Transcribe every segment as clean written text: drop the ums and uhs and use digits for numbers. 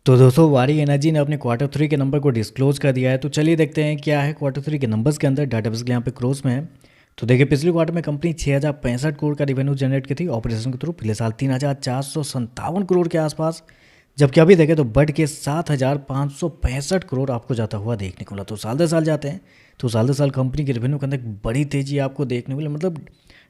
तो दोस्तों वारी एनर्जी ने अपने क्वार्टर थ्री के नंबर को डिस्क्लोज कर दिया है। तो चलिए देखते हैं क्या है क्वार्टर थ्री के नंबर्स के अंदर। डाटाबेस के यहाँ पे क्लोज में है। तो देखिए पिछले क्वार्टर में कंपनी 6065 करोड़ का रेवेन्यू जनरेट की थी ऑपरेशन के थ्रू। पिछले साल 3457 करोड़ के आसपास, जबकि अभी देखें तो बढ़ के 7565 करोड़ आपको जाता हुआ देखने को मिला। तो साल दर साल जाते हैं तो साल दर साल कंपनी के रेवेन्यू के अंदर एक बड़ी तेजी आपको देखने को मिली, मतलब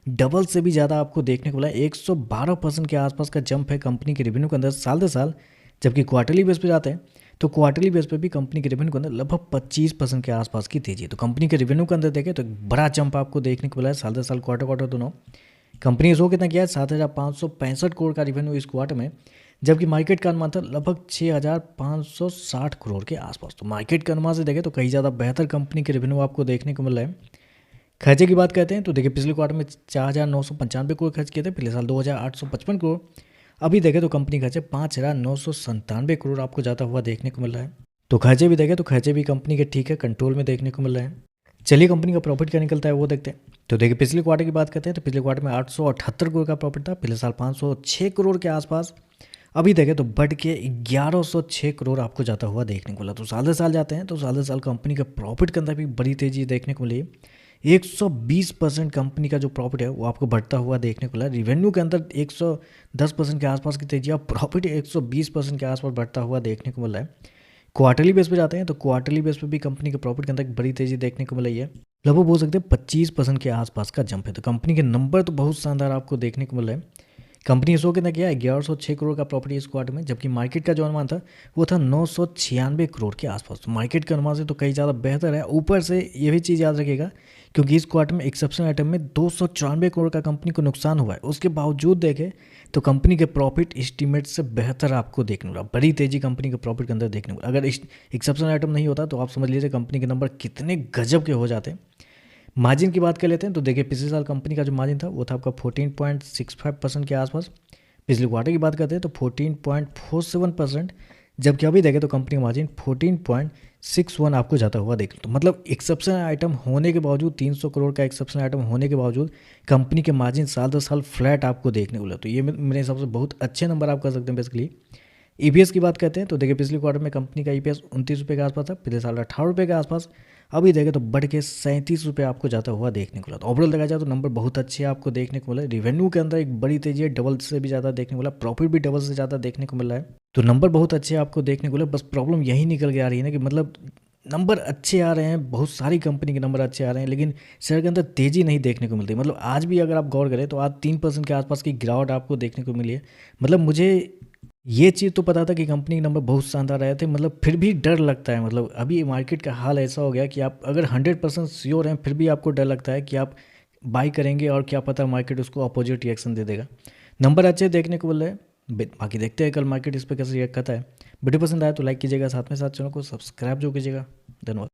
डबल से भी ज़्यादा आपको देखने को मिला। 112% के आसपास का जंप है कंपनी के रेवेन्यू के अंदर साल दर साल। जबकि क्वार्टरली बेस पे जाते हैं तो क्वार्टरली बेस पे भी कंपनी के रेवेन्यू के अंदर लगभग 25% के आसपास की तेजी है। तो कंपनी के रेवेन्यू के अंदर देखें तो एक बड़ा जंप आपको देखने को मिला है साल दर साल, क्वार्टर क्वार्टर दोनों। कंपनी शो कितना किया है 7565 करोड़ का रेवेन्यू इस क्वार्टर में, जबकि मार्केट का अनुमान था लगभग 6560 करोड़ के आसपास। तो मार्केट के अनुमान से देखें तो कहीं ज़्यादा बेहतर कंपनी के रेवेन्यू आपको देखने को मिल रहा है। खर्चे की बात करते हैं तो देखिए पिछले क्वार्टर में 4995 करोड़ खर्च किए थे, पिछले साल 2855 करोड़। अभी देखें तो कंपनी खर्चे 5997 करोड़ आपको जाता हुआ देखने को मिल रहा है। तो खर्चे भी देखें तो खर्चे भी कंपनी के ठीक है कंट्रोल में देखने को मिल रहे हैं। चलिए कंपनी का प्रॉफिट क्या निकलता है वो देखते हैं। तो देखिए पिछले क्वार्टर की बात करते हैं तो पिछले क्वार्टर में 878 करोड़ का प्रॉफिट था, पिछले साल 506 करोड़ के आसपास। अभी देखें तो बढ़ के 1106 करोड़ आपको जाता हुआ देखने को मिला। तो साल दर साल जाते हैं तो साल दर साल कंपनी के प्रॉफिट के अंदर भी बड़ी तेजी देखने को मिली। 120% कंपनी का जो प्रॉफिट है वो आपको बढ़ता हुआ देखने को मिला। रिवेन्यू के अंदर 110% के आसपास की तेजी, और प्रॉफिट 120% के आसपास बढ़ता हुआ देखने को मिल रहा है। क्वार्टरली बेस पे जाते हैं तो क्वार्टरली बेस पे भी कंपनी के प्रॉफिट के अंदर एक बड़ी तेजी देखने को मिल रही है। लगभग बोल सकते हैं 25% के आसपास का जंप है। तो कंपनी के नंबर तो बहुत शानदार आपको देखने को मिल रहे हैं। कंपनी शो कितना किया है 1106 करोड़ का प्रॉफिट इस क्वार्टर में, जबकि मार्केट का जो अनुमान था वो था 996 करोड़ के आसपास। तो मार्केट के अनुमान से तो कहीं ज़्यादा बेहतर है। ऊपर से ये भी चीज़ याद रखिएगा क्योंकि इस क्वार्टर में एक्सेप्शनल आइटम में 294 करोड़ का कंपनी को नुकसान हुआ है, उसके बावजूद देखें तो कंपनी के प्रॉफिट एस्टीमेट से बेहतर आपको देखने को मिला। बड़ी तेजी कंपनी के प्रॉफिट के अंदर देखने को। अगर एक्सेप्शनल आइटम नहीं होता तो आप समझ लीजिए कंपनी के नंबर कितने गजब के हो जाते। मार्जिन की बात कर लेते हैं तो देखिए पिछले साल कंपनी का जो मार्जिन था वो था आपका 14.65% के आसपास। पिछले क्वार्टर की बात करते हैं तो 14.47%, जबकि अभी देखें तो कंपनी का मार्जिन 14.61 आपको जाता हुआ देख लो। तो मतलब एक्सेप्शनल आइटम होने के बावजूद, 300 करोड़ का एक्सेप्शनल आइटम होने के बावजूद कंपनी के मार्जिन साल दर साल फ्लैट आपको देखने को मिला। तो ये मेरे हिसाब से बहुत अच्छे नंबर आप कर सकते हैं बेसिकली। ईपीएस की बात करते हैं तो देखिए पिछले क्वार्टर में कंपनी का ईपीएस 29 रुपये के आसपास था, पिछले साल 18 रुपये के आसपास। अभी देखें तो बढ़ के 37 रुपये आपको जाता हुआ देखने को मिला। तो ओवरऑल देखा जाए तो नंबर बहुत अच्छे आपको देखने को मिला। रिवेन्यू के अंदर एक बड़ी तेजी है, डबल से भी ज़्यादा देखने को मिला। प्रॉफिट भी डबल से ज़्यादा देखने को मिल रहा है। तो नंबर बहुत अच्छे आपको देखने को मिला। बस प्रॉब्लम यही निकल के आ रही है ना कि मतलब नंबर अच्छे आ रहे हैं, बहुत सारी कंपनी के नंबर अच्छे आ रहे हैं, लेकिन शेयर के अंदर तेज़ी नहीं देखने को मिलती। मतलब आज भी अगर आप गौर करें तो आज 3% के आसपास की गिरावट आपको देखने को मिली है। मतलब मुझे ये चीज़ तो पता था कि कंपनी के नंबर बहुत शानदार आए थे, मतलब फिर भी डर लगता है। मतलब अभी मार्केट का हाल ऐसा हो गया कि आप अगर 100% श्योर हैं फिर भी आपको डर लगता है कि आप बाई करेंगे और क्या पता मार्केट उसको अपोजिट रिएक्शन दे देगा। नंबर अच्छे देखने को मिल रहे हैं, बाकी देखते हैं कल मार्केट इस पर कैसे रिएक्ट करता है। वीडियो पसंद आया तो लाइक कीजिएगा, साथ में साथ चैनल को सब्सक्राइब जो कीजिएगा। धन्यवाद।